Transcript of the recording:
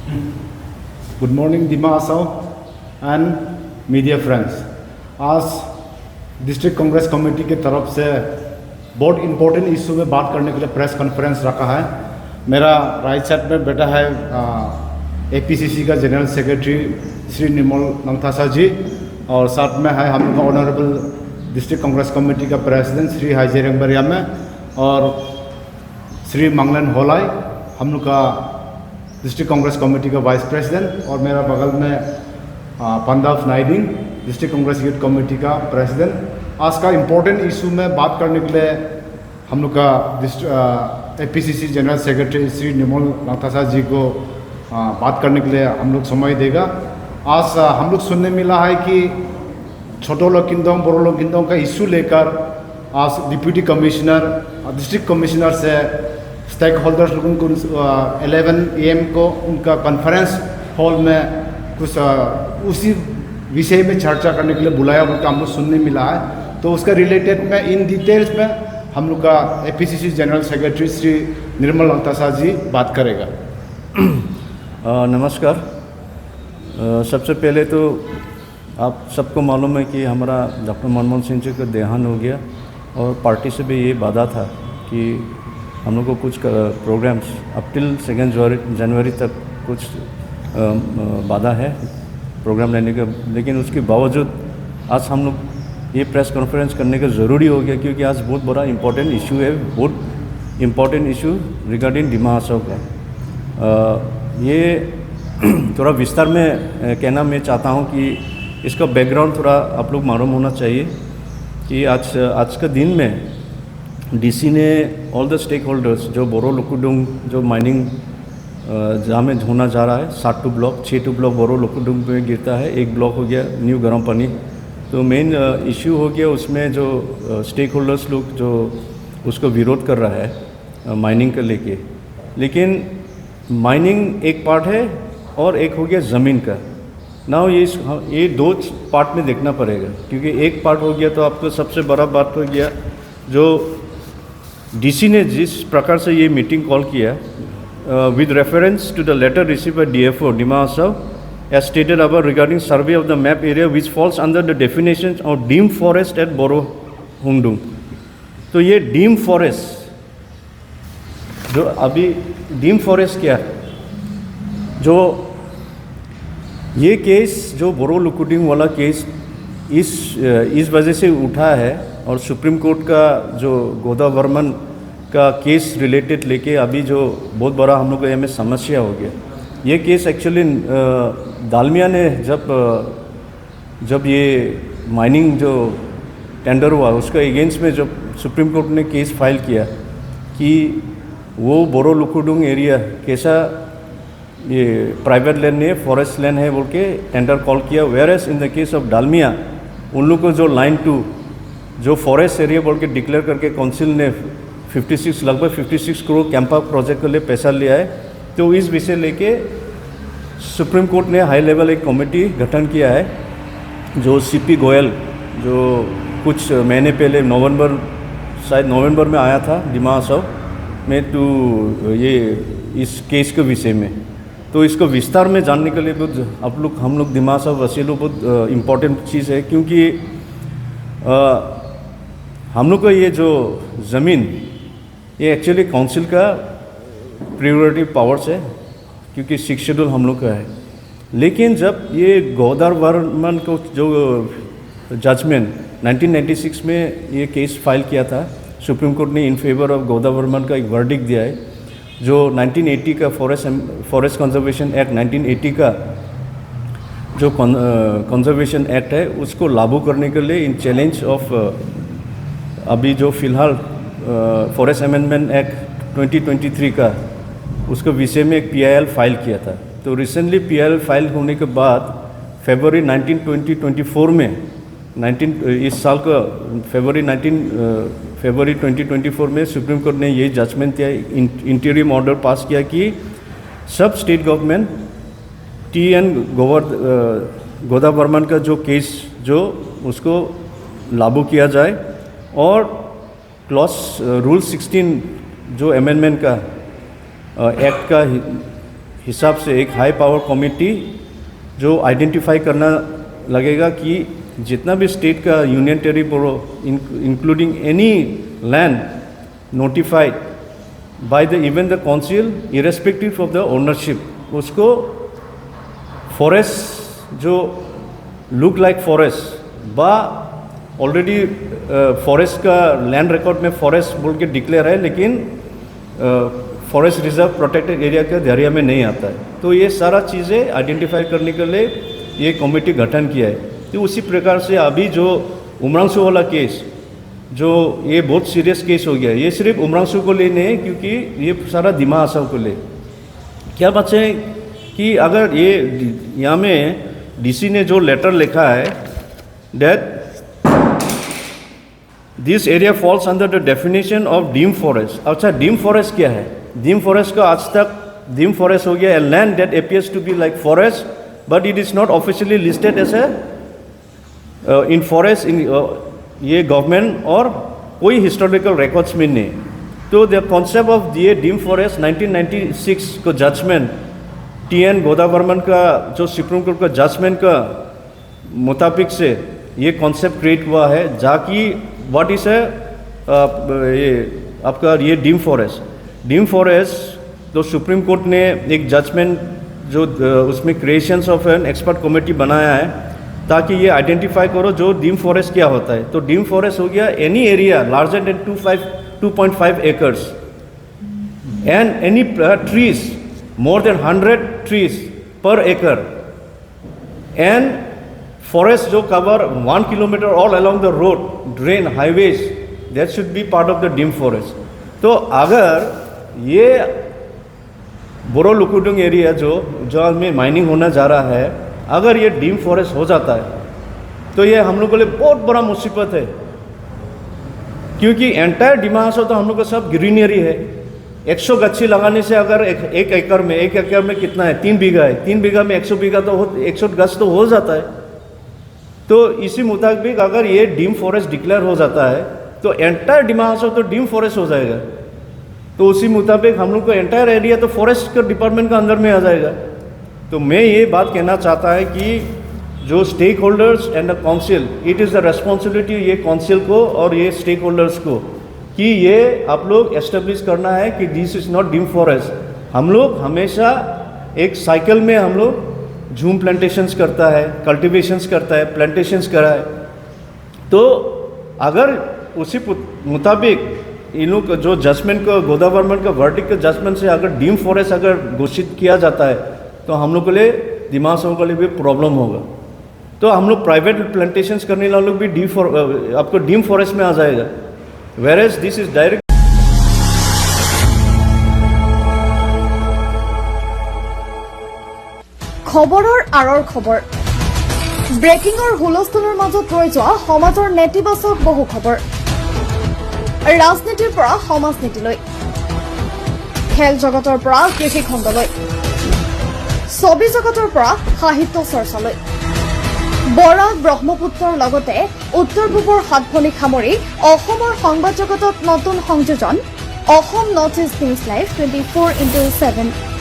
Good morning Dima Hasao and media friends. आज district Congress committee की तरफ से बहुत इम्पोर्टेंट इशू में बात करने के लिए प्रेस कॉन्फ्रेंस रखा है। मेरा राइट साइड में बैठा है एपीसीसी का जनरल सेक्रेटरी श्री निर्मल नंगथासा जी, और साथ में है हम लोग का ऑनरेबल डिस्ट्रिक्ट कांग्रेस कमेटी का प्रेसिडेंट श्री हाईजेरंग बरियामे और श्री मंगलन होलाई, हम लोग का डिस्ट्रिक्ट कांग्रेस कमेटी का वाइस प्रेसिडेंट, और मेरा बगल में पंदाफ नाइडिंग डिस्ट्रिक्ट कांग्रेस यूथ कमेटी का प्रेसिडेंट। आज का इम्पोर्टेंट इशू में बात करने के लिए हम लोग का एपीसीसी जनरल सेक्रेटरी श्री निर्मल नंगथासा जी को बात करने के लिए हम लोग समय देगा। आज हम लोग सुनने मिला है कि छोटो लोकिंदोंग बोरो लोकिंदोंग का इशू लेकर आज डिप्यूटी कमिश्नर डिस्ट्रिक्ट कमिश्नर से स्टेक होल्डर्स लोगों को 11 AM को उनका कॉन्फ्रेंस हॉल में कुछ उसी विषय में चर्चा करने के लिए बुलाया हुआ हम लोग सुनने मिला है। तो उसका रिलेटेड में इन डिटेल्स में हम लोग का एपीसीसी जनरल सेक्रेटरी श्री निर्मल नंगथासा जी बात करेगा। नमस्कार। सबसे पहले तो आप सबको मालूम है कि हमारा डॉक्टर मनमोहन सिंह जी का देहांत हो गया, और पार्टी से भी ये वादा था कि हम लोग को कुछ प्रोग्राम्स अप टिल 2 जनवरी तक कुछ वादा है प्रोग्राम लेने का, लेकिन उसके बावजूद आज हम लोग ये प्रेस कॉन्फ्रेंस करने का ज़रूरी हो गया, क्योंकि आज बहुत बड़ा इम्पोर्टेंट इशू है, बहुत important issue regarding Dima Hasao का। ये थोड़ा विस्तार में कहना मैं चाहता हूँ कि इसका बैकग्राउंड थोड़ा आप लोग मालूम होना चाहिए कि आज का दिन में डीसी ने ऑल द स्टेक होल्डर्स जो बोरो लुकुडुंग जो माइनिंग जहाँ में होना जा रहा है 7 ब्लॉक 6 ब्लॉक बोरो लुकुडुंग में गिरता है, 1 ब्लॉक हो गया न्यू गरम पानी। तो मेन इश्यू हो गया उसमें जो स्टेक होल्डर्स लोग जो उसको विरोध कर रहा है माइनिंग का लेके, लेकिन माइनिंग एक पार्ट है और एक हो गया ज़मीन का। ना ये 2 पार्ट में देखना पड़ेगा, क्योंकि एक पार्ट हो गया तो आपको सबसे बड़ा बात हो गया जो डीसी ने जिस प्रकार से ये मीटिंग कॉल किया with reference to the letter receive by DFO Dima Hasao as stated about regarding survey of the map area which falls under the definition of deem forest at Boro Hungdung. तो ये डीम फॉरेस्ट जो अभी डीम फॉरेस्ट क्या है, जो ये case जो बोरो लुकुडिंग वाला केस इस वजह से उठा है, और सुप्रीम कोर्ट का जो गोदा वर्मन का केस रिलेटेड लेके अभी जो बहुत बड़ा हम लोग को में समस्या हो गया। ये केस एक्चुअली दालमिया ने जब ये माइनिंग जो टेंडर हुआ उसका अगेंस्ट में जब सुप्रीम कोर्ट ने केस फाइल किया कि वो बोरो लुकुडुंग एरिया कैसा ये प्राइवेट लैंड है फॉरेस्ट लैंड है बोल के टेंडर कॉल किया, whereas in the case of Dalmia उन लोग को जो लाइन 2 जो फॉरेस्ट एरिया बोल के डिक्लेयर करके काउंसिल ने लगभग 56 करोड़ कैंपा प्रोजेक्ट के लिए पैसा लिया है। तो इस विषय लेके सुप्रीम कोर्ट ने हाई लेवल एक कमेटी गठन किया है, जो सीपी गोयल जो कुछ महीने पहले शायद नवंबर में आया था डिमा हासाओ में तो ये इस केस के विषय में। तो इसको विस्तार में जानने के लिए बहुत हम लोग डिमा हासाओ वसीलो बहुत इम्पोर्टेंट चीज़ है, क्योंकि हम लोग का ये जो ज़मीन ये एक्चुअली काउंसिल का प्रियोरिटी पावर्स है, क्योंकि 6 शेड्यूल हम लोग का है। लेकिन जब ये गोदा वर्मन को जो जजमेंट 1996 में ये केस फाइल किया था, सुप्रीम कोर्ट ने इन फेवर ऑफ गोदा वर्मन का एक वर्डिक्ट दिया है, जो 1980 का फॉरेस्ट कंजर्वेशन एक्ट 1980 का जो कंजर्वेशन एक्ट है उसको लागू करने के लिए इन चैलेंज ऑफ अभी जो फ़िलहाल फॉरेस्ट अमेंडमेंट एक्ट 2023 का उसके विषय में एक PIL फाइल किया था। तो रिसेंटली PIL फाइल होने के बाद फरवरी 19 2024 में इस साल का फरवरी 2024 में सुप्रीम कोर्ट ने ये जजमेंट दिया, इंटीरियम ऑर्डर पास किया कि सब स्टेट गवर्नमेंट TN गोदा वर्मन का जो केस जो उसको लागू किया जाए, और क्लॉज रूल 16 जो अमेंडमेंट का एक्ट का हिसाब से एक हाई पावर कमेटी जो आइडेंटिफाई करना लगेगा कि जितना भी स्टेट का union territory including any land notified by the even the council irrespective of the ownership उसको फॉरेस्ट जो लुक लाइक फॉरेस्ट बा ऑलरेडी फॉरेस्ट का लैंड रिकॉर्ड में फॉरेस्ट बोल के डिक्लेयर है लेकिन फॉरेस्ट रिजर्व प्रोटेक्टेड एरिया के दायरे में नहीं आता है। तो ये सारा चीज़ें आइडेंटिफाई करने के लिए ये कमेटी गठन किया है। तो उसी प्रकार से अभी जो उमरांसू वाला केस जो ये बहुत सीरियस केस हो गया है, ये सिर्फ उमरांसू को लेने है क्योंकि ये सारा दिमा आसाव को ले क्या बात है कि अगर ये यहाँ में डीसी ने जो लेटर लिखा है that this area falls under the definition of deem forest. अच्छा, डीम फॉरेस्ट क्या है? डीम फॉरेस्ट का आज तक डीम फॉरेस्ट हो गया a land that appears to be like forest but it is not officially listed as a in forest in ये government और कोई हिस्टोरिकल रिकॉर्ड्स में नहीं। तो द कॉन्सेप्ट ऑफ ये डीम फॉरेस्ट 1996 को जजमेंट TN गोदावर्मन का जो सुप्रीम कोर्ट का जजमेंट का मुताबिक से ये कॉन्सेप्ट क्रिएट हुआ है जाकि व्हाट इज है ये आपका ये डीम फॉरेस्ट तो सुप्रीम कोर्ट ने एक जजमेंट जो उसमें creations of an expert committee बनाया है ताकि ये आइडेंटिफाई करो जो डीम फॉरेस्ट क्या होता है। तो डीम फॉरेस्ट हो गया any area larger than 2.5 acres and any trees more than 100 trees per acre and forest जो cover 1 kilometer all along the road drain highways that should be part of the dim forest। तो अगर ये बोरो लुकुडुंग area जो में mining होना जा रहा है अगर ये डीम फॉरेस्ट हो जाता है तो ये हम लोग के लिए बहुत बड़ा मुसीबत है क्योंकि एंटायर डिमा हासाव तो हम लोग का सब ग्रीनरी है। 100 गच्छी लगाने से अगर एक एकड़ में कितना है 3 बीघा है 3 बीघा में 100 बीघा तो 100 गज तो हो जाता है। तो इसी मुताबिक अगर ये डीम फॉरेस्ट डिक्लेयर हो जाता है तो एंटायर डिमा हासाव तो डीम फॉरेस्ट हो जाएगा। तो उसी मुताबिक हम लोग को एंटायर एरिया तो फॉरेस्ट का डिपार्टमेंट का अंदर में आ जाएगा। तो मैं ये बात कहना चाहता है कि जो stakeholders and the council it is the responsibility ये काउंसिल को और ये स्टेक होल्डर्स को कि ये आप लोग एस्टेब्लिश करना है कि this is not deem forest. हम लोग हमेशा एक साइकिल में हम लोग झूम प्लांटेशंस करता है कल्टिवेशंस करता है प्लांटेशंस करा है। तो अगर उसी मुताबिक इन लोग जो जजमेंट को गोदावर्मन का वर्डिक्ट के जजमेंट से अगर डीम फॉरेस्ट अगर घोषित किया जाता है तो हम लोग के लिए दिमाग के लिए भी प्रॉब्लम होगा। तो हम लोग प्राइवेट प्लांटेशंस करने वाले लोग भी आपको डीम फॉरेस्ट में आ जाएगा whereas this is direct। খবৰৰ আৰৰ খবৰ ব্ৰেকিংৰ হুলস্থুলৰ মাজত ৰৈ যোৱা সমাজৰ নেতিবাচক বহু খবৰ ৰাজনীতিৰ পৰা সমাজ নীতিলৈ খেল জগতৰ পৰা কৃষি খণ্ডলৈ ছবি জগতৰ পৰা সাহিত্য চৰ্চালৈ বৰাক ব্ৰহ্মপুত্ৰৰ লগতে উত্তৰ পূবৰ হাতভনি সামৰি অসমৰ সংবাদ জগতত নতুন সংযোজন অসম নৰ্থ ইষ্ট নিউজ লাইভ 24/7।